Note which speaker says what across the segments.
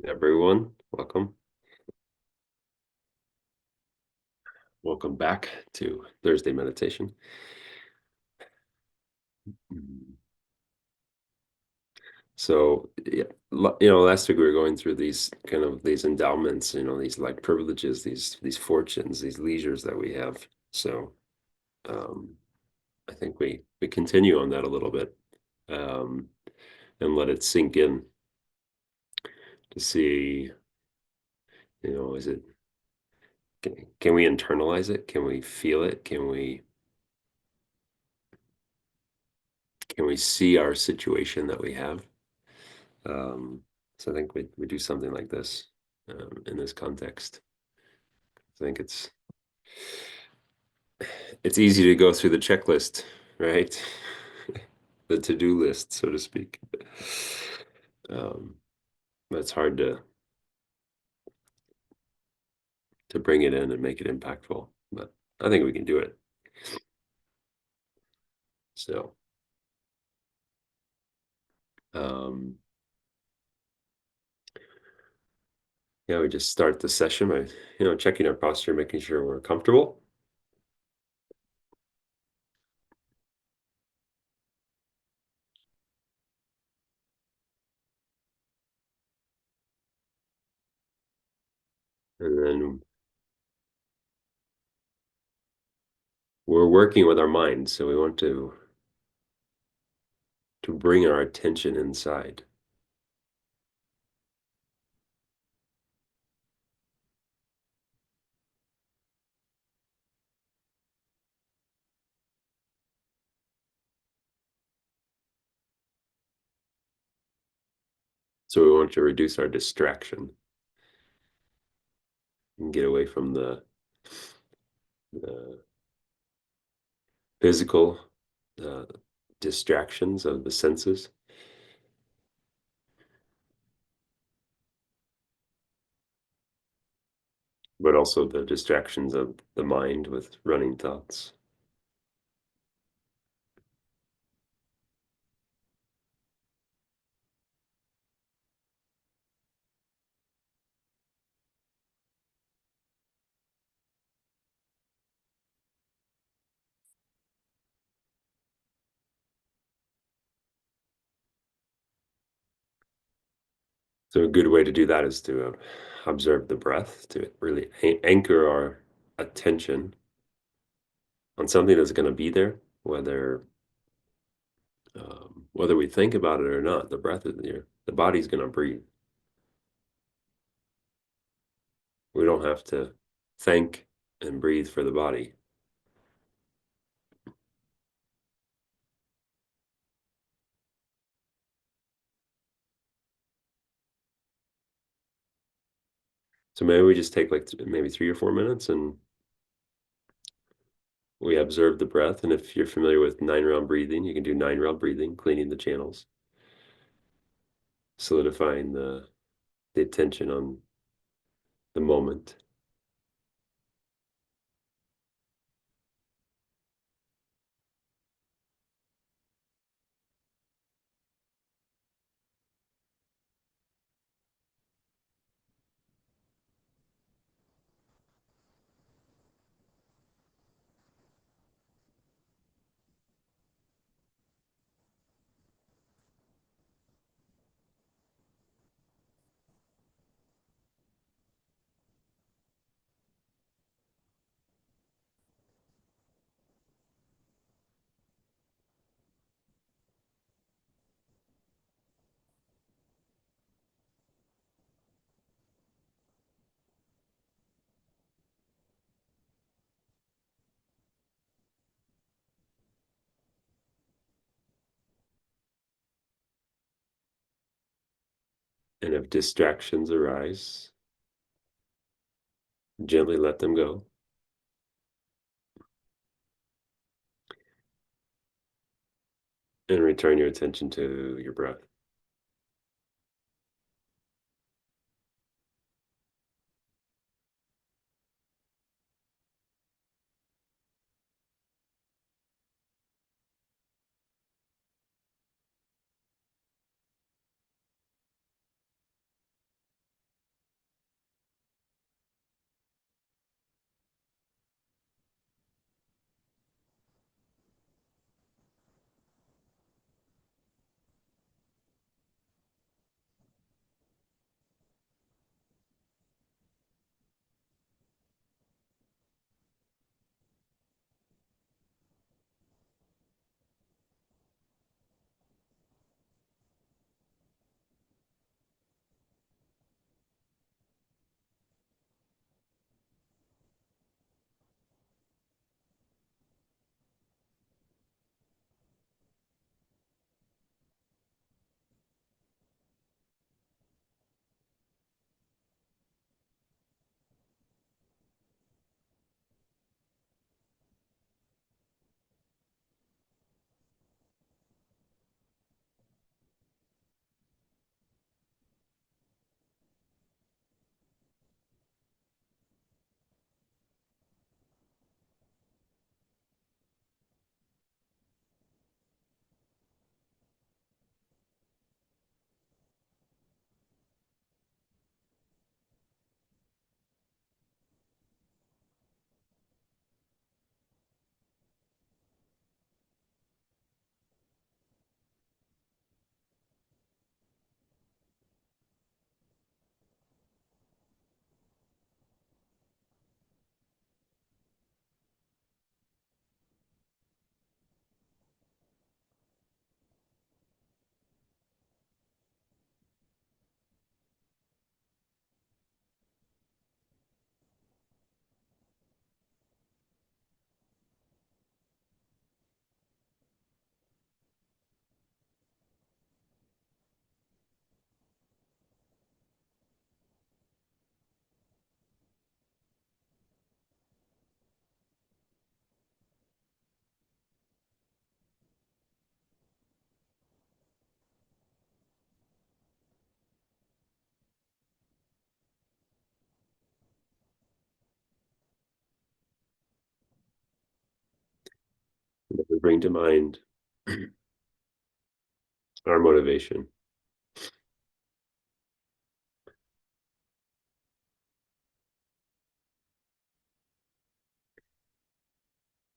Speaker 1: Everyone, welcome. Welcome back to Thursday meditation. Mm. So, yeah, last week we were going through these endowments, these like privileges, these fortunes, these leisures that we have. So, um, I think we continue on that a little bit, um, and let it sink in to see, is it can we internalize it? Can we feel it? Can we see our situation that we have? Um, so I think we do something like this in this context. I think it's easy to go through the checklist, right? The to-do list, so to speak. But it's hard to bring it in and make it impactful. But I think we can do it. So um, yeah, we just start the session by checking our posture, making sure we're comfortable. And then we're working with our mind, so we want to bring our attention inside. So we want to reduce our distraction and get away from the physical uh, distractions of the senses, but also the distractions of the mind with running thoughts. So a good way to do that is to observe the breath, to really anchor our attention on something that's going to be there, whether we think about it or not. The breath is there. The body's going to breathe. We don't have to think and breathe for the body. So maybe we just take like maybe 3 or 4 minutes and we observe the breath. And if you're familiar with 9 round breathing, you can do 9 round breathing, cleaning the channels, solidifying the attention on the moment. And if distractions arise, gently let them go and return your attention to your breath. We bring to mind our motivation,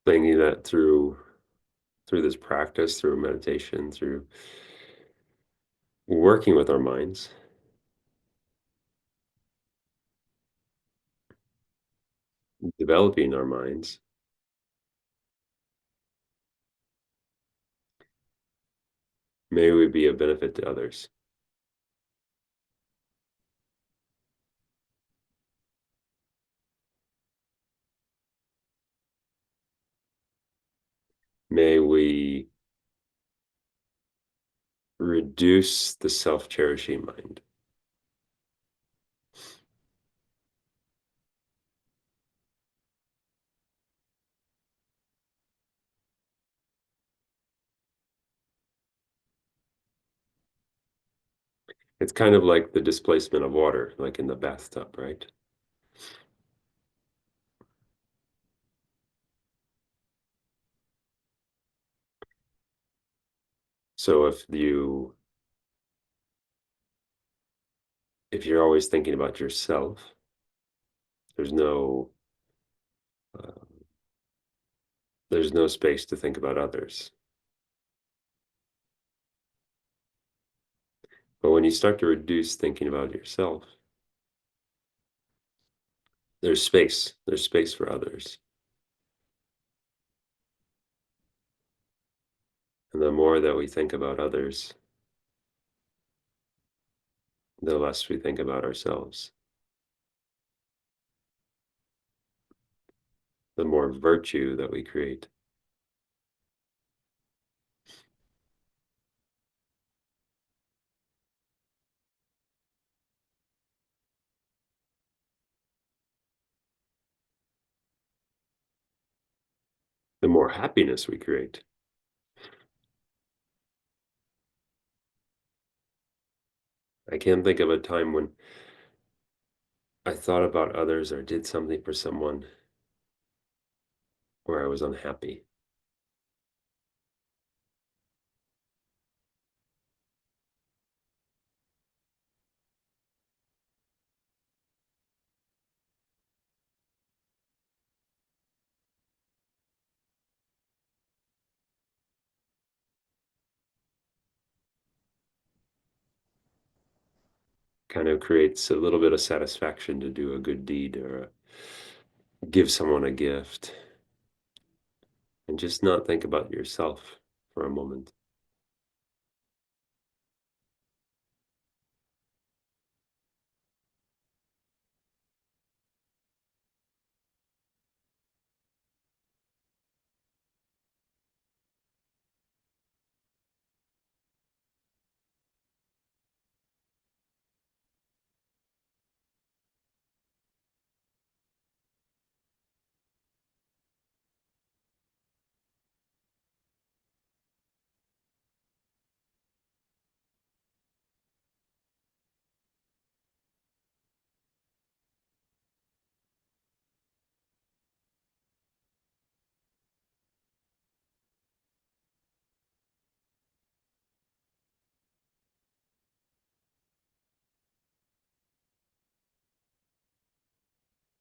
Speaker 1: thinking that through this practice, through meditation, through working with our minds, developing our minds, may we be of benefit to others. May we reduce the self-cherishing mind. It's kind of like the displacement of water, like in the bathtub, right? So if you're always thinking about yourself, there's no uh, there's no space to think about others. But when you start to reduce thinking about yourself, there's space. There's space for others. And the more that we think about others, the less we think about ourselves. The more virtue that we create, the more happiness we create. I can't think of a time when I thought about others or did something for someone where I was unhappy. Kind of creates a little bit of satisfaction to do a good deed or give someone a gift and just not think about yourself for a moment.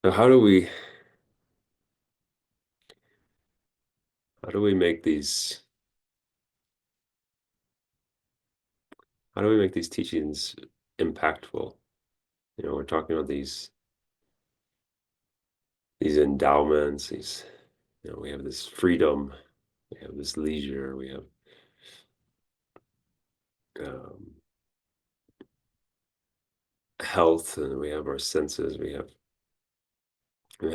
Speaker 1: So how do we make these teachings impactful? We're talking about these endowments, we have this freedom, we have this leisure, we have um, health, and we have our senses, we have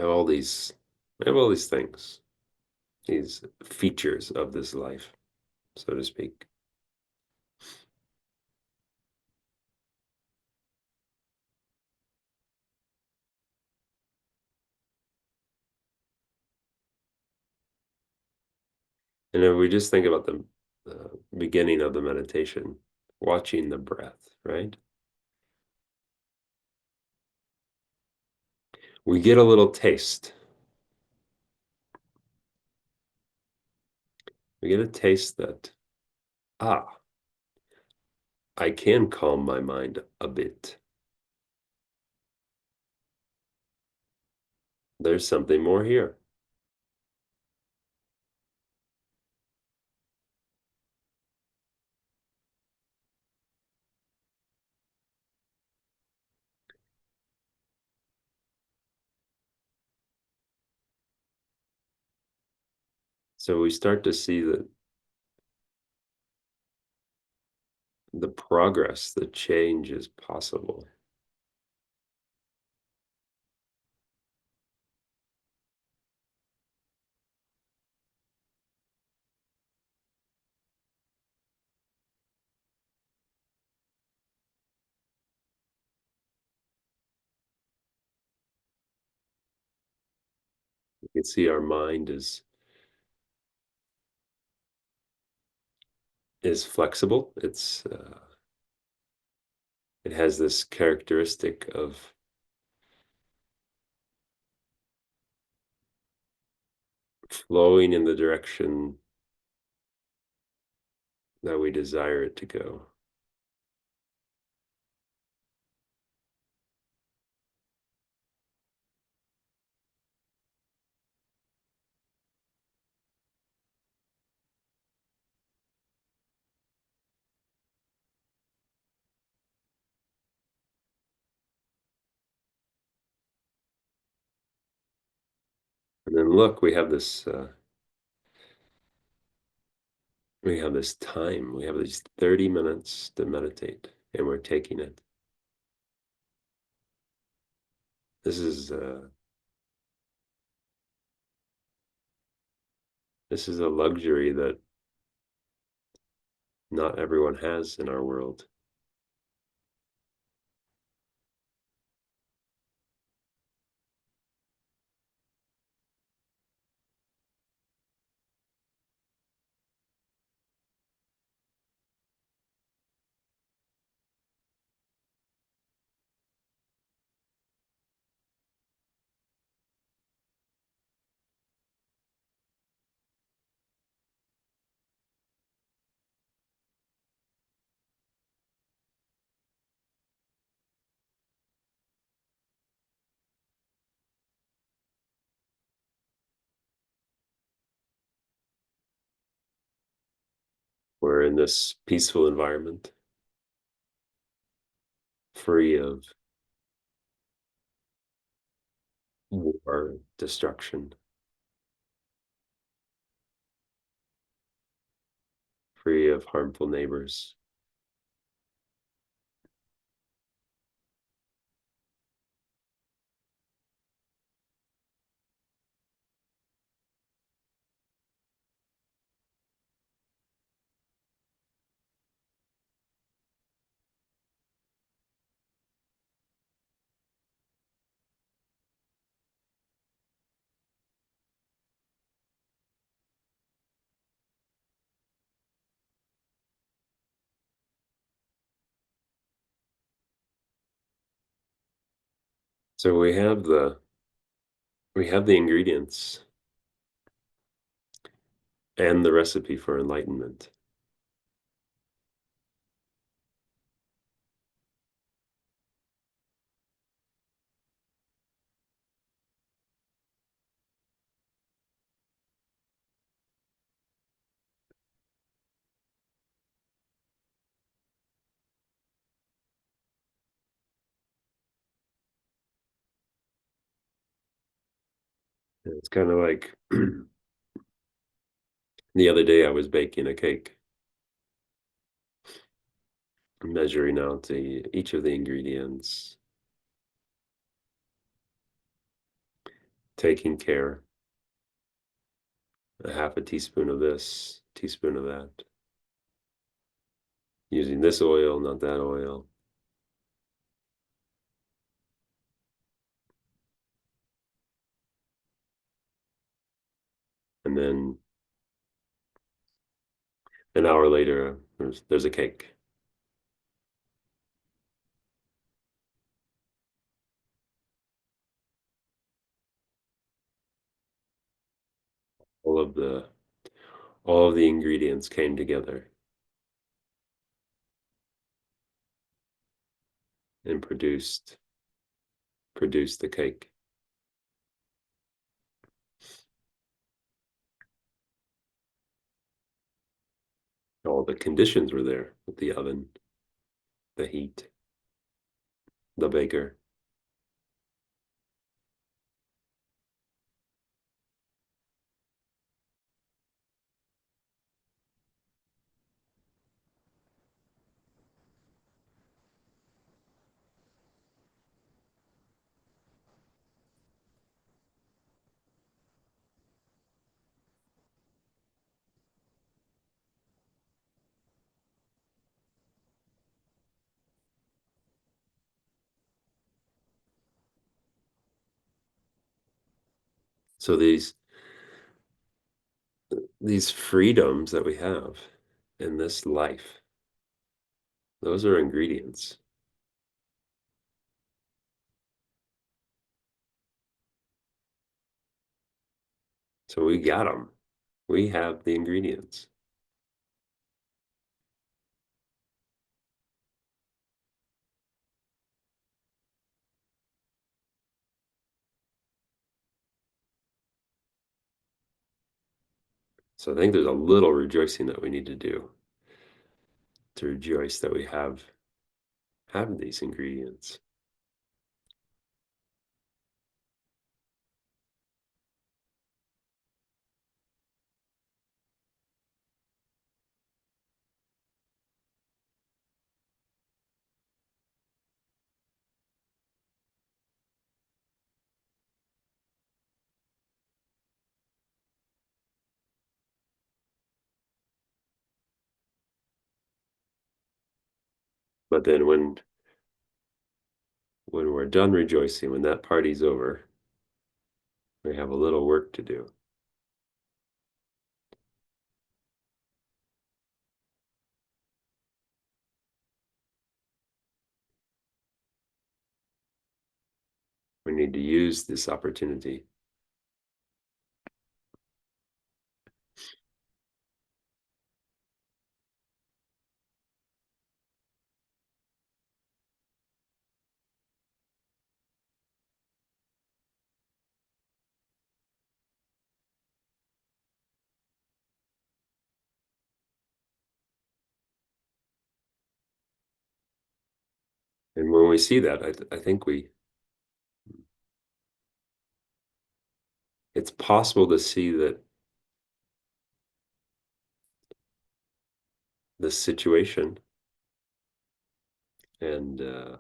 Speaker 1: all these we have all these things, these features of this life, so to speak. And if we just think about the beginning of the meditation, watching the breath, right? We get a little taste. We get a taste that, ah, I can calm my mind a bit. There's something more here. So we start to see that the progress, the change is possible. You can see our mind is flexible. It has this characteristic of flowing in the direction that we desire it to go. And then look, we have this time. We have these 30 minutes to meditate, and we're taking it. This is this is a luxury that not everyone has in our world. We're in this peaceful environment, free of war, destruction, free of harmful neighbors. So we have the ingredients and the recipe for enlightenment. And it's kind of like the other day I was baking a cake, measuring out each of the ingredients, taking care, a half a teaspoon of this, teaspoon of that, using this oil, not that oil. And then an hour later, there's a cake. All of the All of the ingredients came together and produced the cake. All the conditions were there with the oven, the heat, the baker. So these freedoms that we have in this life, those are ingredients. So we got them. We have the ingredients. So I think there's a little rejoicing that we need to do to rejoice that we have these ingredients. But then when we're done rejoicing, when that party's over, we have a little work to do. We need to use this opportunity. And when we see that, I think it's possible to see that the situation and the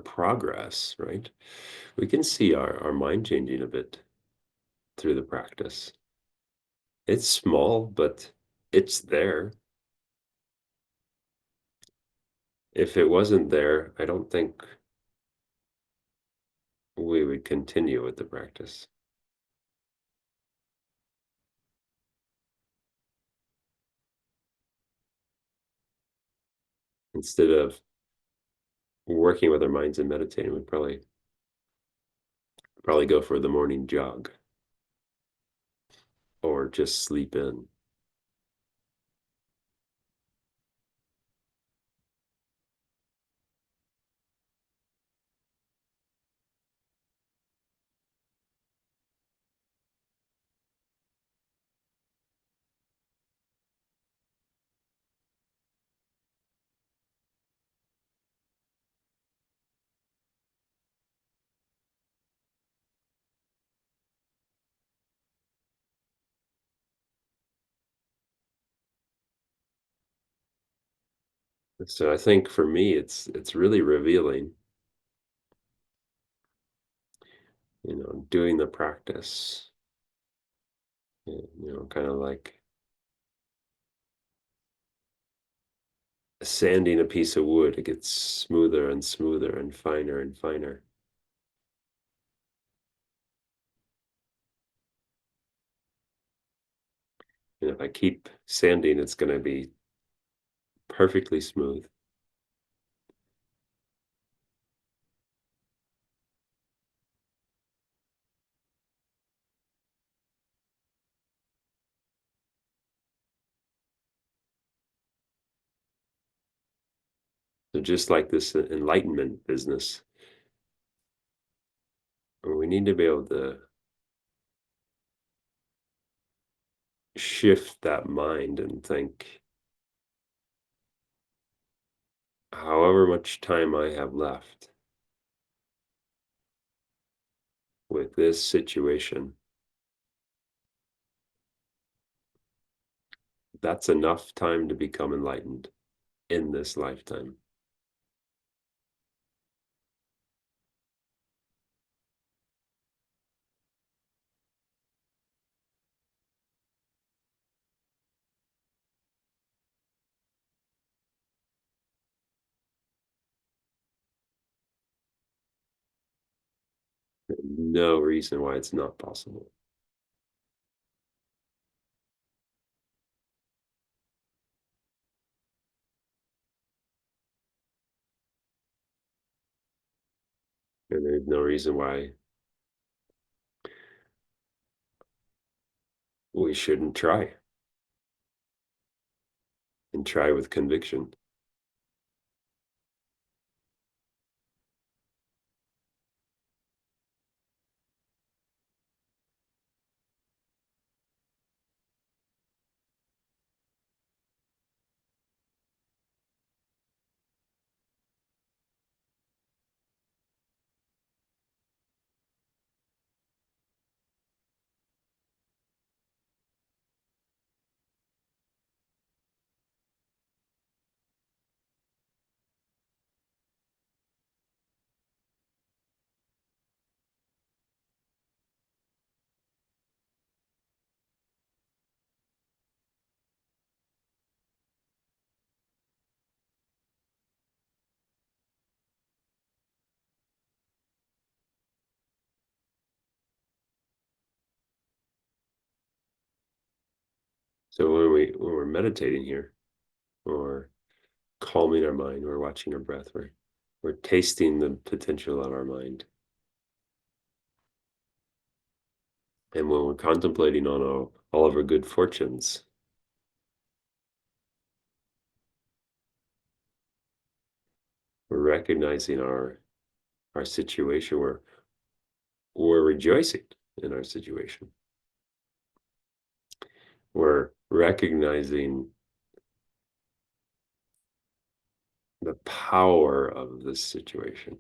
Speaker 1: progress, right? We can see our mind changing a bit through the practice. It's small, but it's there. If it wasn't there, I don't think we would continue with the practice. Instead of working with our minds and meditating, we'd probably go for the morning jog or just sleep in. So I think for me, it's really revealing, doing the practice, kind of like sanding a piece of wood. It gets smoother and smoother and finer and finer. And if I keep sanding, it's going to be perfectly smooth. So just like this enlightenment business, we need to be able to shift that mind and think, however much time I have left with this situation, that's enough time to become enlightened in this lifetime. No reason why it's not possible. And there's no reason why we shouldn't try and try with conviction. So when we're meditating here, or calming our mind, we're watching our breath, we're tasting the potential of our mind. And when we're contemplating on all of our good fortunes, we're recognizing our situation. We're rejoicing in our situation. We're recognizing the power of this situation.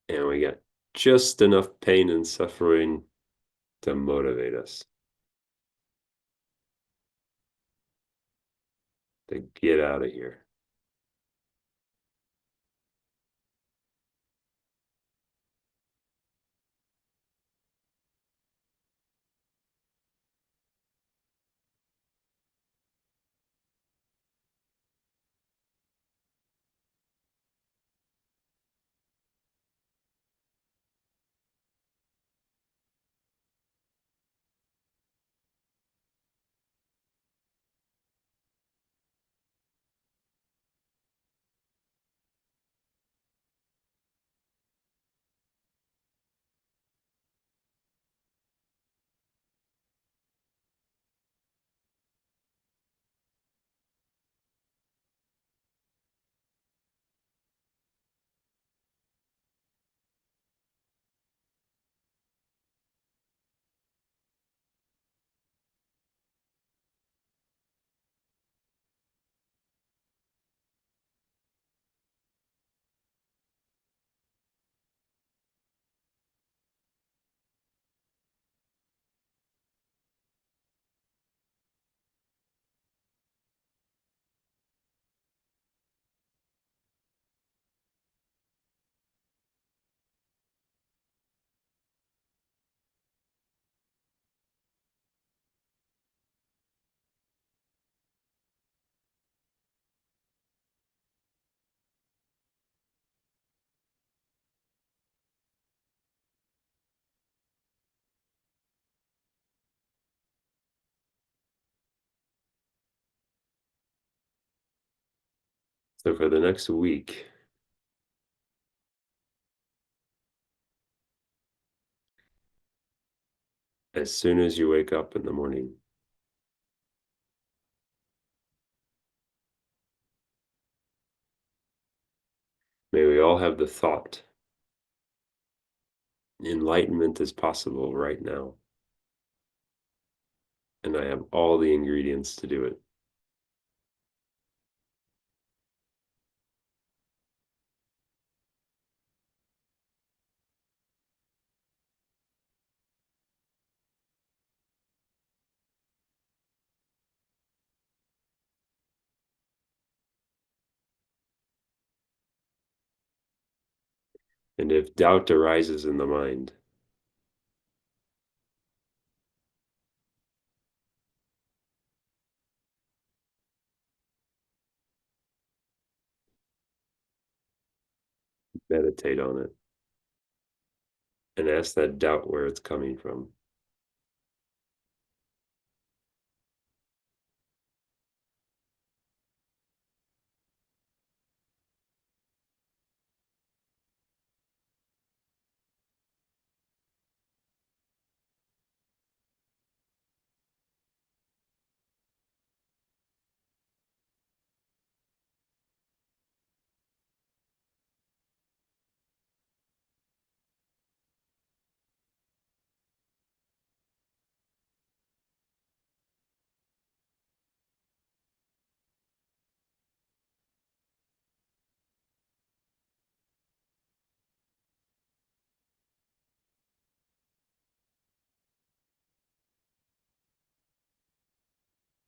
Speaker 1: And we got just enough pain and suffering to motivate us to get out of here. So for the next week, as soon as you wake up in the morning. May we all have the thought, enlightenment is possible right now, and I have all the ingredients to do it. And if doubt arises in the mind, meditate on it and ask that doubt where it's coming from.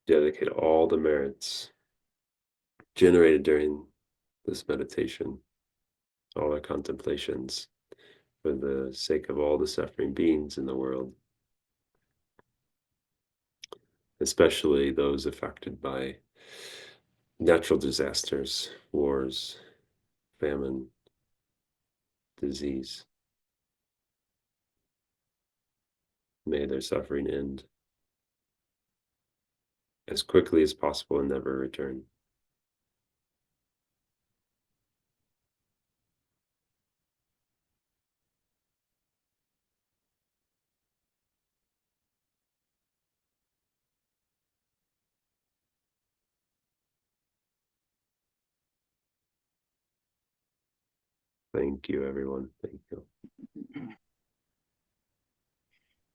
Speaker 1: Dedicate all the merits generated during this meditation, all our contemplations, for the sake of all the suffering beings in the world, especially those affected by natural disasters, wars, famine, disease. May their suffering end as quickly as possible and never return. Thank you, everyone. Thank you.